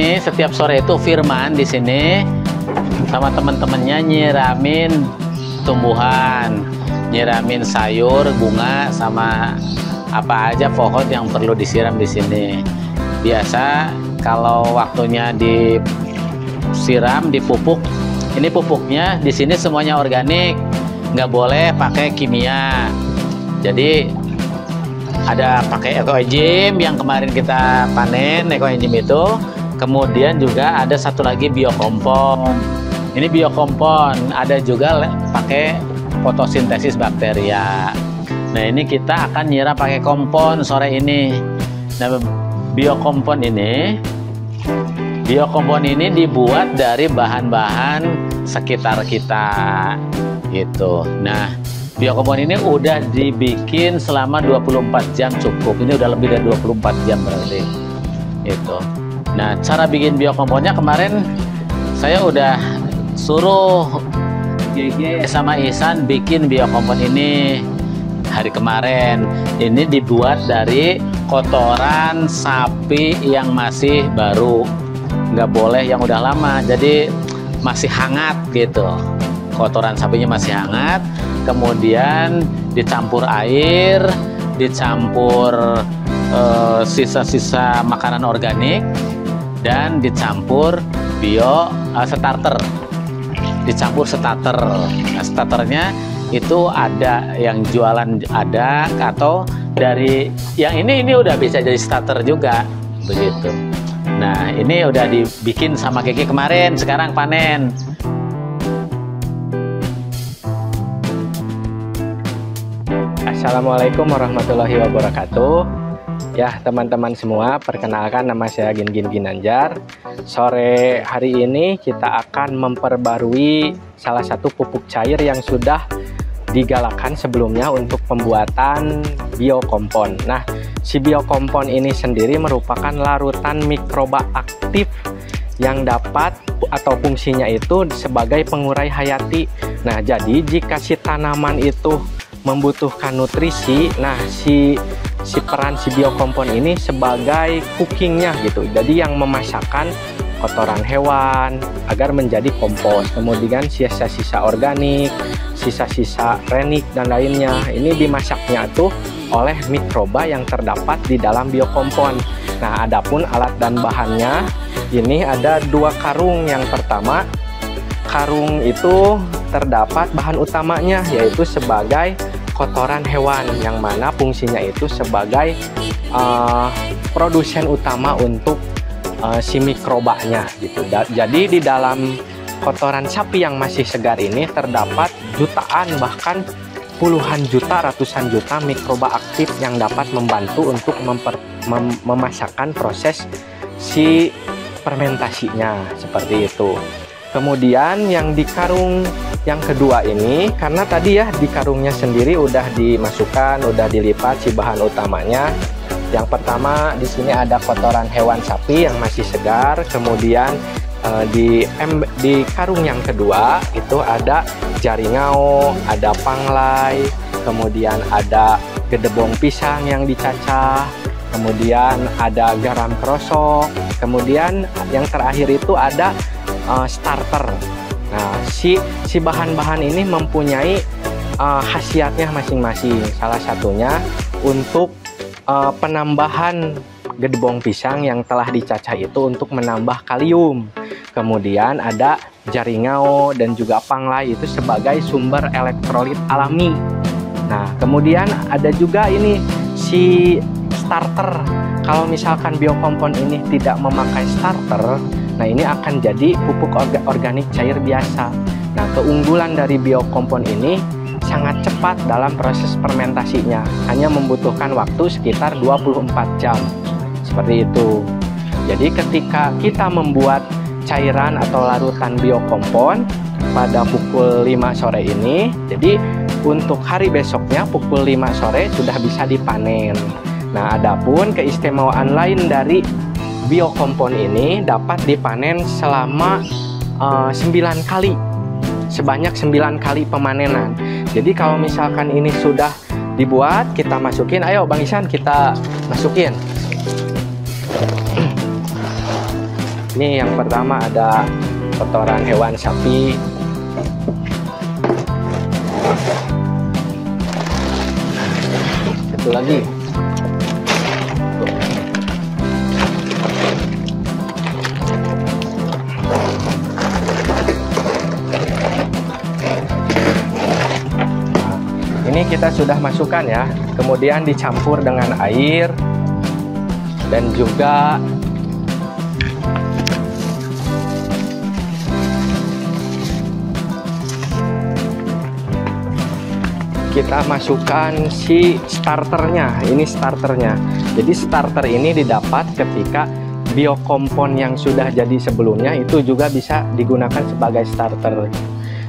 ini setiap sore itu Firman di sini sama teman-temannya nyiramin tumbuhan, nyiramin sayur, bunga, sama apa aja pohon yang perlu disiram di sini. Biasa kalau waktunya disiram, dipupuk, ini pupuknya di sini semuanya organik, nggak boleh pakai kimia. Jadi ada pakai ekoenzim yang kemarin kita panen, ekoenzim itu. Kemudian juga ada satu lagi biokompon. Ini biokompon, ada juga pakai fotosintesis bakteria. Nah, ini kita akan nyiram pakai kompon sore ini. Nah, biokompon ini dibuat dari bahan-bahan sekitar kita gitu. Nah, biokompon ini udah dibikin selama 24 jam cukup. Ini udah lebih dari 24 jam berarti. Itu. Nah, cara bikin biokomponnya kemarin saya udah suruh GG sama Ihsan bikin biokompon ini hari kemarin. Ini dibuat dari kotoran sapi yang masih baru. Nggak boleh yang udah lama. Jadi masih hangat gitu. Kotoran sapinya masih hangat. Kemudian dicampur air, dicampur sisa-sisa makanan organik, dan dicampur starter. Dicampur starter. Nah, starternya itu ada yang jualan, ada, atau dari yang ini udah bisa jadi starter juga begitu. Nah, ini udah dibikin sama Kiki kemarin, sekarang panen. Assalamualaikum warahmatullahi wabarakatuh. Ya, teman-teman semua, perkenalkan nama saya Gin Ginanjar. Sore hari ini kita akan memperbarui salah satu pupuk cair yang sudah digalakan sebelumnya untuk pembuatan biokompon. Nah, si biokompon ini sendiri merupakan larutan mikroba aktif yang dapat atau fungsinya itu sebagai pengurai hayati. Nah, jadi jika si tanaman itu membutuhkan nutrisi, nah si peran si biokompon ini sebagai cookingnya gitu. Jadi yang memasakkan kotoran hewan agar menjadi kompos. Kemudian sisa-sisa organik, sisa-sisa renik dan lainnya, ini dimasaknya tuh oleh mikroba yang terdapat di dalam biokompon. Nah, adapun alat dan bahannya ini ada 2 karung. Yang pertama, karung itu terdapat bahan utamanya yaitu sebagai kotoran hewan, yang mana fungsinya itu sebagai produsen utama untuk si mikrobanya gitu. Jadi di dalam kotoran sapi yang masih segar ini terdapat jutaan, bahkan puluhan juta, ratusan juta mikroba aktif yang dapat membantu untuk memasakkan proses si fermentasinya seperti itu. Kemudian yang di karung yang kedua ini, karena tadi ya di karungnya sendiri udah dimasukkan, udah dilipat si bahan utamanya. Yang pertama di sini ada kotoran hewan sapi yang masih segar. Kemudian di karung yang kedua itu ada jaringau, ada panglai, kemudian ada gedebong pisang yang dicacah, kemudian ada garam krosok, kemudian yang terakhir itu ada starter. Nah, si bahan-bahan ini mempunyai khasiatnya masing-masing. Salah satunya untuk penambahan gedebong pisang yang telah dicacah itu untuk menambah kalium. Kemudian ada jaringau dan juga panglai itu sebagai sumber elektrolit alami. Nah, kemudian ada juga ini si starter. Kalau misalkan biokompon ini tidak memakai starter, nah ini akan jadi pupuk organik cair biasa. Nah, keunggulan dari biokompon ini sangat cepat dalam proses fermentasinya, hanya membutuhkan waktu sekitar 24 jam. Seperti itu. Jadi ketika kita membuat cairan atau larutan biokompon pada pukul 5 sore ini, jadi untuk hari besoknya pukul 5 sore sudah bisa dipanen. Nah, adapun keistimewaan lain dari biokompon ini dapat dipanen selama 9 kali, sebanyak 9 kali pemanenan. Jadi kalau misalkan ini sudah dibuat, kita masukin, ayo Bang Ihsan kita masukin. Ini yang pertama ada kotoran hewan sapi. Satu lagi. Ini kita sudah masukkan ya, kemudian dicampur dengan air dan juga kita masukkan si starternya. Ini starternya. Jadi starter ini didapat ketika biokompon yang sudah jadi sebelumnya itu juga bisa digunakan sebagai starter.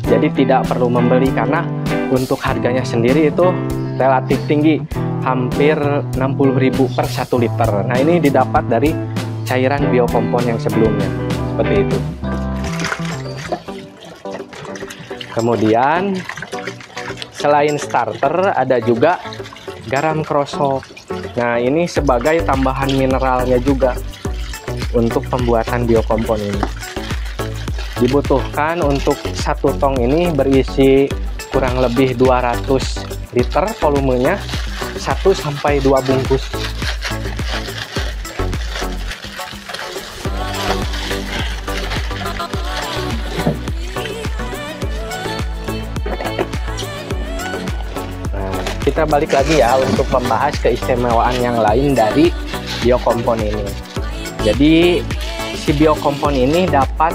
Jadi tidak perlu membeli karena untuk harganya sendiri itu relatif tinggi, hampir 60.000 per 1 liter. Nah, ini didapat dari cairan biokompon yang sebelumnya, seperti itu. Kemudian selain starter ada juga garam krosok. Nah, ini sebagai tambahan mineralnya juga untuk pembuatan biokompon ini. Dibutuhkan untuk 1 tong ini berisi kurang lebih 200 liter volumenya, 1 sampai 2 bungkus. Nah, kita balik lagi ya untuk membahas keistimewaan yang lain dari biokompon ini. Jadi si biokompon ini dapat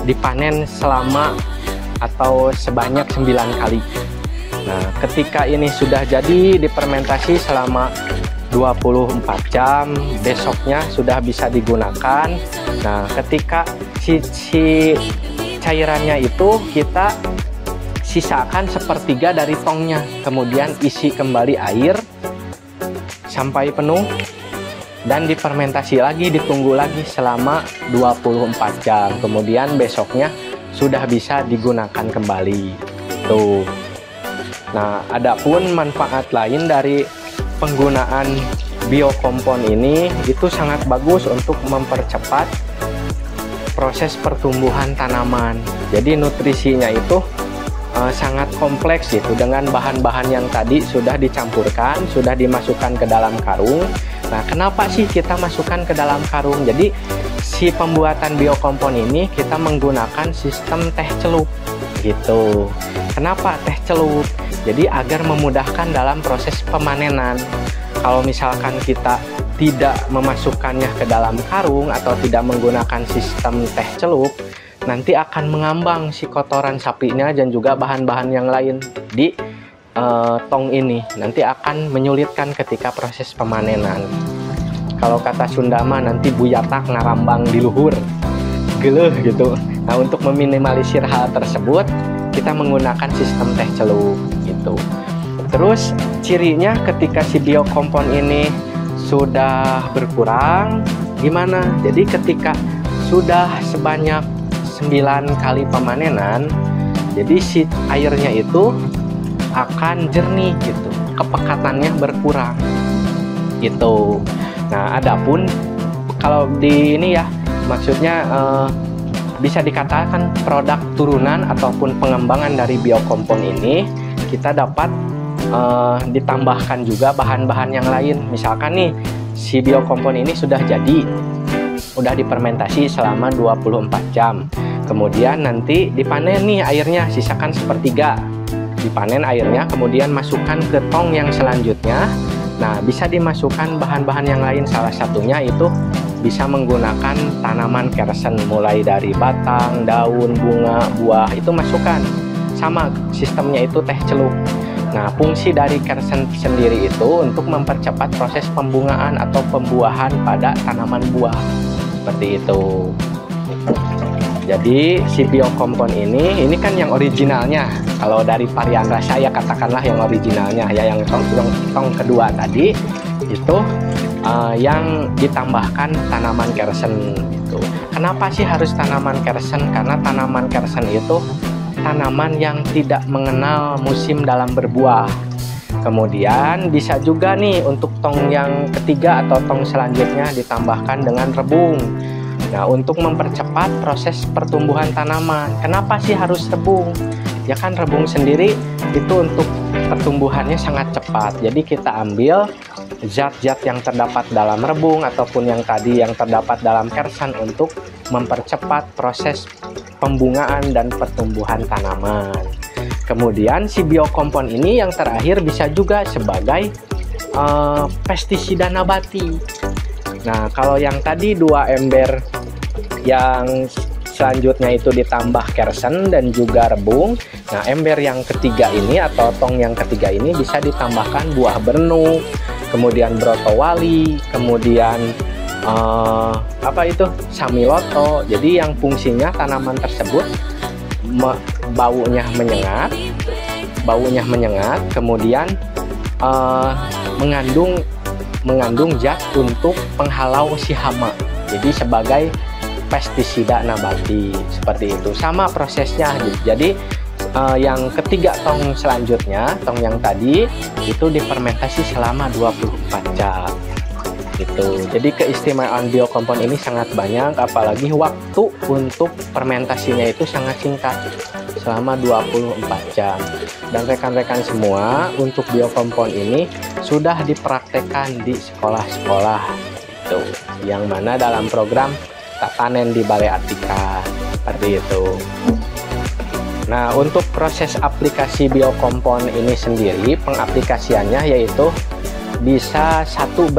dipanen selama atau sebanyak 9 kali. Nah, ketika ini sudah jadi difermentasi selama 24 jam, besoknya sudah bisa digunakan. Nah, ketika si cairannya itu kita sisakan 1/3 dari tongnya, kemudian isi kembali air sampai penuh dan difermentasi lagi, ditunggu lagi selama 24 jam. Kemudian besoknya sudah bisa digunakan kembali. Tuh. Nah, adapun manfaat lain dari penggunaan biokompon ini itu sangat bagus untuk mempercepat proses pertumbuhan tanaman. Jadi nutrisinya itu sangat kompleks gitu, dengan bahan-bahan yang tadi sudah dicampurkan, sudah dimasukkan ke dalam karung. Nah, kenapa sih kita masukkan ke dalam karung? Jadi si pembuatan biokompon ini kita menggunakan sistem teh celup gitu. Kenapa teh celup? Jadi agar memudahkan dalam proses pemanenan. Kalau misalkan kita tidak memasukkannya ke dalam karung atau tidak menggunakan sistem teh celup, nanti akan mengambang si kotoran sapinya dan juga bahan-bahan yang lain di tong ini. Nanti akan menyulitkan ketika proses pemanenan. Kalau kata Sunda mah nanti buyatak ngarambang di luhur, geleh gitu. Nah, untuk meminimalisir hal tersebut, kita menggunakan sistem teh celup gitu. Terus cirinya ketika si biokompon ini sudah berkurang, gimana? Jadi ketika sudah sebanyak 9 kali pemanenan, jadi si airnya itu akan jernih gitu, kepekatannya berkurang gitu. Nah, adapun kalau di ini ya, maksudnya bisa dikatakan produk turunan ataupun pengembangan dari biokompon ini, kita dapat ditambahkan juga bahan-bahan yang lain. Misalkan nih, si biokompon ini sudah jadi, udah difermentasi selama 24 jam. Kemudian nanti dipanen nih airnya, sisakan 1/3. Dipanen airnya, kemudian masukkan ke tong yang selanjutnya. Nah, bisa dimasukkan bahan-bahan yang lain, salah satunya itu bisa menggunakan tanaman kersen, mulai dari batang, daun, bunga, buah, itu masukkan. Sama sistemnya itu teh celup. Nah, fungsi dari kersen sendiri itu untuk mempercepat proses pembungaan atau pembuahan pada tanaman buah. Seperti itu. Jadi si biokompon ini kan yang originalnya. Kalau dari varian rasa ya katakanlah yang originalnya ya, yang tong kedua tadi itu yang ditambahkan tanaman kersen gitu. Kenapa sih harus tanaman kersen? Karena tanaman kersen itu tanaman yang tidak mengenal musim dalam berbuah. Kemudian bisa juga nih untuk tong yang ketiga atau tong selanjutnya ditambahkan dengan rebung. Nah, untuk mempercepat proses pertumbuhan tanaman, kenapa sih harus rebung? Ya kan rebung sendiri itu untuk pertumbuhannya sangat cepat. Jadi kita ambil zat-zat yang terdapat dalam rebung ataupun yang tadi yang terdapat dalam kersen untuk mempercepat proses pembungaan dan pertumbuhan tanaman. Kemudian si biokompon ini yang terakhir bisa juga sebagai pestisida nabati. Nah, kalau yang tadi 2 ember yang selanjutnya itu ditambah kersen dan juga rebung. Nah, ember yang ketiga ini atau tong yang ketiga ini bisa ditambahkan buah bernu, kemudian brotowali, kemudian samiloto. Jadi yang fungsinya tanaman tersebut baunya menyengat, kemudian mengandung zat untuk penghalau si hama. Jadi sebagai pestisida nabati seperti itu. Sama prosesnya. Jadi yang ketiga tong selanjutnya, tong yang tadi itu difermentasi selama 24 jam. Gitu. Jadi keistimewaan biokompon ini sangat banyak, apalagi waktu untuk fermentasinya itu sangat singkat, selama 24 jam. Dan rekan-rekan semua, untuk biokompon ini sudah dipraktekkan di sekolah-sekolah itu, yang mana dalam program tak panen di Balai Atika seperti itu. Nah, untuk proses aplikasi biokompon ini sendiri, pengaplikasiannya yaitu bisa 1:5.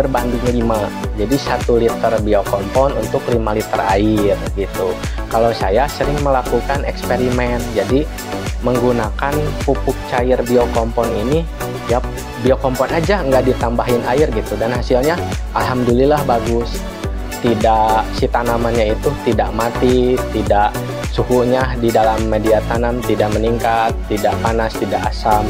Jadi 1 liter biokompon untuk 5 liter air gitu. Kalau saya sering melakukan eksperimen, jadi menggunakan pupuk cair biokompon ini, ya biokompon aja nggak ditambahin air gitu, dan hasilnya alhamdulillah bagus. Tidak, si tanamannya itu tidak mati, tidak, suhunya di dalam media tanam tidak meningkat, tidak panas, tidak asam.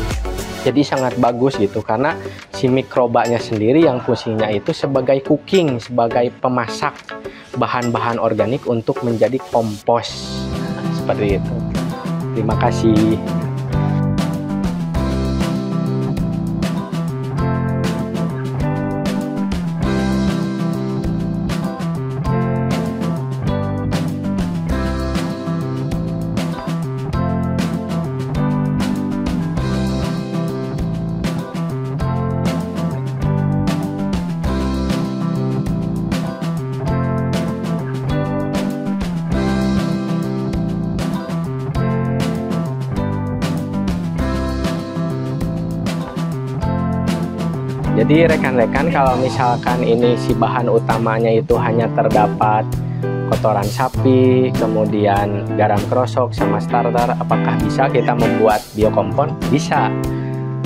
Jadi sangat bagus gitu, karena si mikrobanya sendiri yang fungsinya itu sebagai cooking, sebagai pemasak bahan-bahan organik untuk menjadi kompos. Seperti itu. Terima kasih. Jadi rekan-rekan, kalau misalkan ini si bahan utamanya itu hanya terdapat kotoran sapi, kemudian garam krosok sama starter, apakah bisa kita membuat biokompon? Bisa.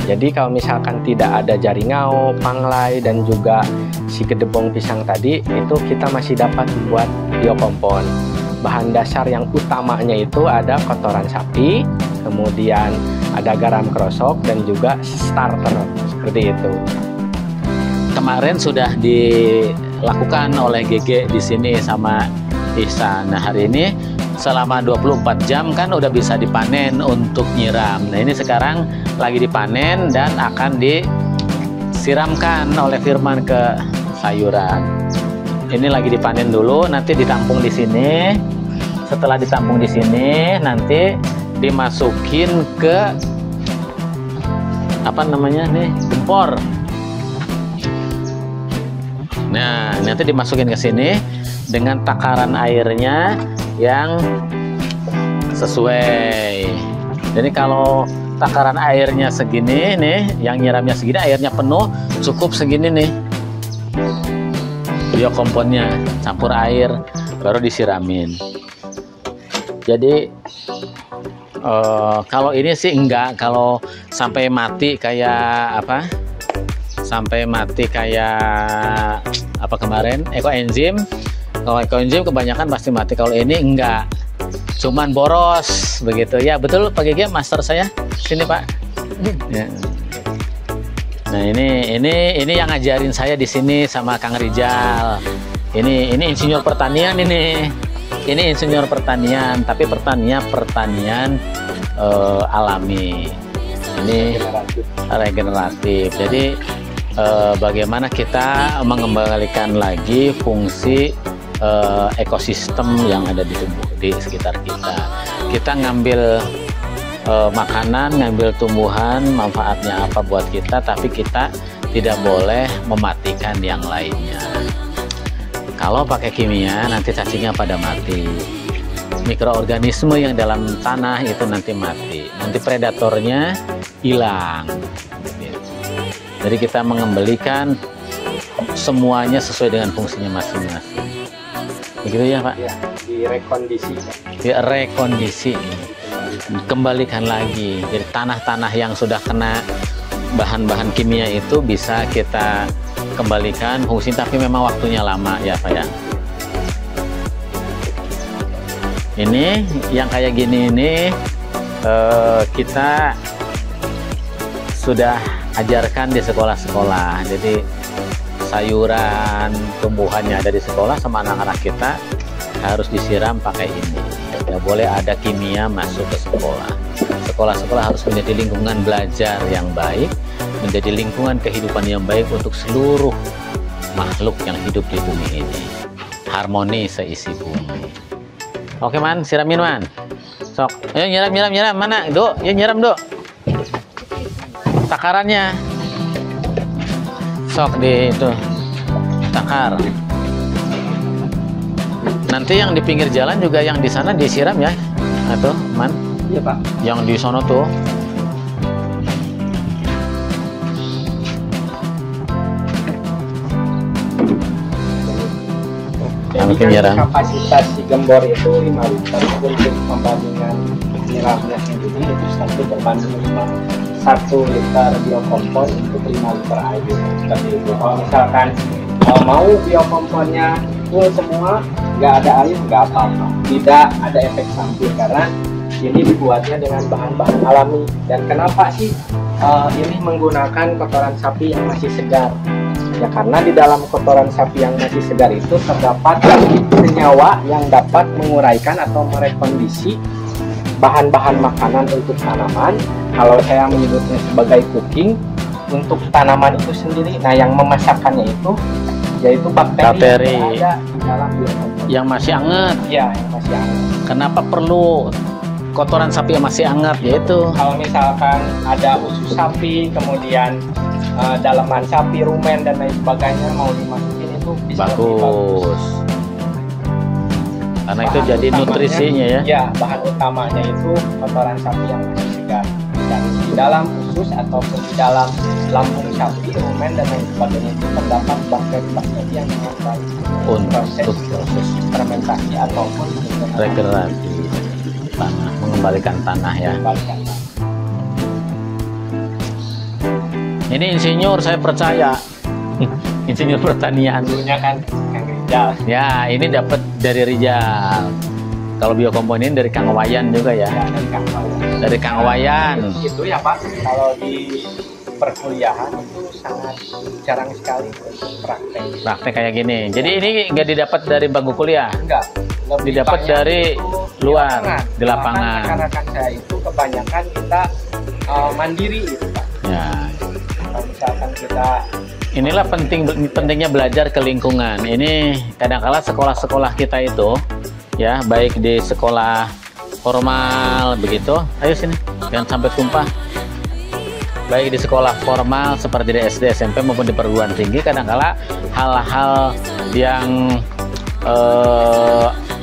Jadi kalau misalkan tidak ada jaringau, panglai, dan juga si gedebong pisang tadi, itu kita masih dapat membuat biokompon. Bahan dasar yang utamanya itu ada kotoran sapi, kemudian ada garam krosok, dan juga starter, seperti itu. Kemarin sudah dilakukan oleh GG di sini sama Ihsan. Nah, hari ini selama 24 jam kan udah bisa dipanen untuk nyiram. Nah, ini sekarang lagi dipanen dan akan disiramkan oleh Firman ke sayuran. Ini lagi dipanen dulu, nanti ditampung di sini. Setelah ditampung di sini, nanti dimasukin ke gempor. Nah, nanti dimasukin ke sini dengan takaran airnya yang sesuai. Jadi kalau takaran airnya segini nih, yang nyiramnya segini, airnya penuh, cukup segini nih. Biokomponnya campur air, baru disiramin. Jadi kalau ini sih enggak, kalau sampai mati kayak kemarin ekoenzim. Kalau ekoenzim kebanyakan pasti mati, kalau ini enggak, cuman boros begitu ya. Betul Pak GG, master saya sini Pak ya. Nah, ini yang ngajarin saya di sini sama Kang Rijal. Ini insinyur pertanian, ini insinyur pertanian, tapi pertanian alami, ini regeneratif. Jadi bagaimana kita mengembalikan lagi fungsi ekosistem yang ada di sekitar kita. Kita ngambil makanan, ngambil tumbuhan, manfaatnya apa buat kita, tapi kita tidak boleh mematikan yang lainnya. Kalau pakai kimia, nanti cacingnya pada mati. Mikroorganisme yang dalam tanah itu nanti mati. Nanti predatornya hilang. Jadi kita mengembalikan semuanya sesuai dengan fungsinya masing-masing. Begitu ya Pak? Ya, direkondisi. Rekondisi. Kembalikan lagi. Jadi tanah-tanah yang sudah kena bahan-bahan kimia itu bisa kita kembalikan fungsi, tapi memang waktunya lama ya Pak ya. Ini yang kayak gini ini kita sudah ajarkan di sekolah-sekolah. Jadi sayuran, tumbuhannya ada di sekolah sama anak-anak kita harus disiram pakai ini. Tidak boleh ada kimia masuk ke sekolah. Sekolah-sekolah harus menjadi lingkungan belajar yang baik, menjadi lingkungan kehidupan yang baik untuk seluruh makhluk yang hidup di bumi ini. Harmoni seisi bumi. Oke Man, siramin Man. Sok, ayo nyiram. Mana? Do, ya nyiram Do. Takarannya. Sok di itu takar. Nanti yang di pinggir jalan juga yang di sana disiram ya, atau Man? Iya Pak. Yang di sono tuh. Jadi kapasitas si gembor itu 5 liter, untuk pembandingan nyiramnya sendiri itu 1 berbanding 1 liter biokompon untuk 5 liter air. Seperti itu. Kalau misalkan mau biokomponnya full semua, nggak ada air, nggak apa-apa. Tidak ada efek samping karena ini dibuatnya dengan bahan-bahan alami. Dan kenapa sih ini menggunakan kotoran sapi yang masih segar? Ya karena di dalam kotoran sapi yang masih segar itu terdapat senyawa yang dapat menguraikan atau merekondisi bahan-bahan makanan untuk tanaman. Kalau saya menyebutnya sebagai cooking untuk tanaman itu sendiri. Nah, yang memasakkannya itu yaitu bakteri yang ada di dalam biokompon. Yang masih hangat. Ya, yang masih hangat. Kenapa perlu kotoran sapi yang masih hangat? Yaitu kalau misalkan ada usus sapi, kemudian dalaman sapi, rumen dan lain sebagainya mau dimasukin itu bisa bagus. Karena bahan itu jadi nutrisinya ya. Ya, bahan utamanya itu kotoran sapi yang masih segar. Dan di dalam usus ataupun di dalam lambung sapi, rumen dan lain sebagainya itu terdapat bakteri-bakteri yang menguasai proses fermentasi ataupun regenerasi tanah, mengembalikan tanah ya. Ini insinyur, saya percaya. Insinyur pertanian. Dulunya kan Kang Rijal. Ya, ini dapat dari Rijal. Kalau biokompon ini dari Kang Wayan juga ya. Ya, dari Kang Wayan. Dari Kang Wayan. Itu ya Pak, kalau di perkuliahan itu sangat jarang sekali untuk praktek. Praktek kayak gini. Jadi ini nggak didapat dari bangku kuliah? Enggak. Didapat dari luar, di lapangan. Rekan-rekan saya itu kebanyakan kita mandiri gitu Pak. Ya. Kalau misalkan kita inilah pentingnya belajar ke lingkungan. Ini kadang-kala sekolah-sekolah kita itu ya, baik di sekolah formal begitu. Ayo sini, jangan sampai tumpah. Baik di sekolah formal seperti di SD, SMP maupun di perguruan tinggi, kadang-kala hal-hal yang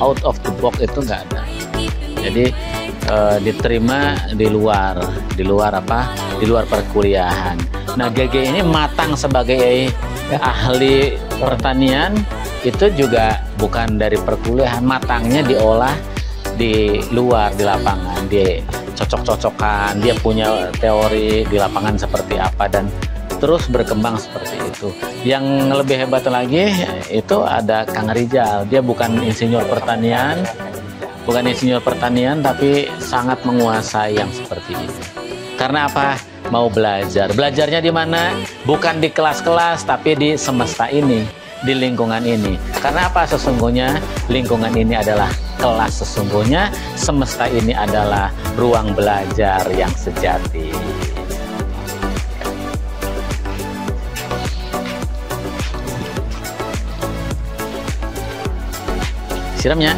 out of the box itu nggak ada. Jadi diterima di luar apa? Di luar perkuliahan. Nah, GG ini matang sebagai ahli pertanian itu juga bukan dari perkuliahan, matangnya diolah di luar, di lapangan, dia cocok-cocokan, dia punya teori di lapangan seperti apa dan terus berkembang seperti itu. Yang lebih hebat lagi itu ada Kang Rijal, dia bukan insinyur pertanian, tapi sangat menguasai yang seperti itu. Karena apa? Mau belajar. Belajarnya di mana? Bukan di kelas-kelas, tapi di semesta ini, di lingkungan ini. Karena apa? Sesungguhnya lingkungan ini adalah kelas sesungguhnya, semesta ini adalah ruang belajar yang sejati. disiramnya.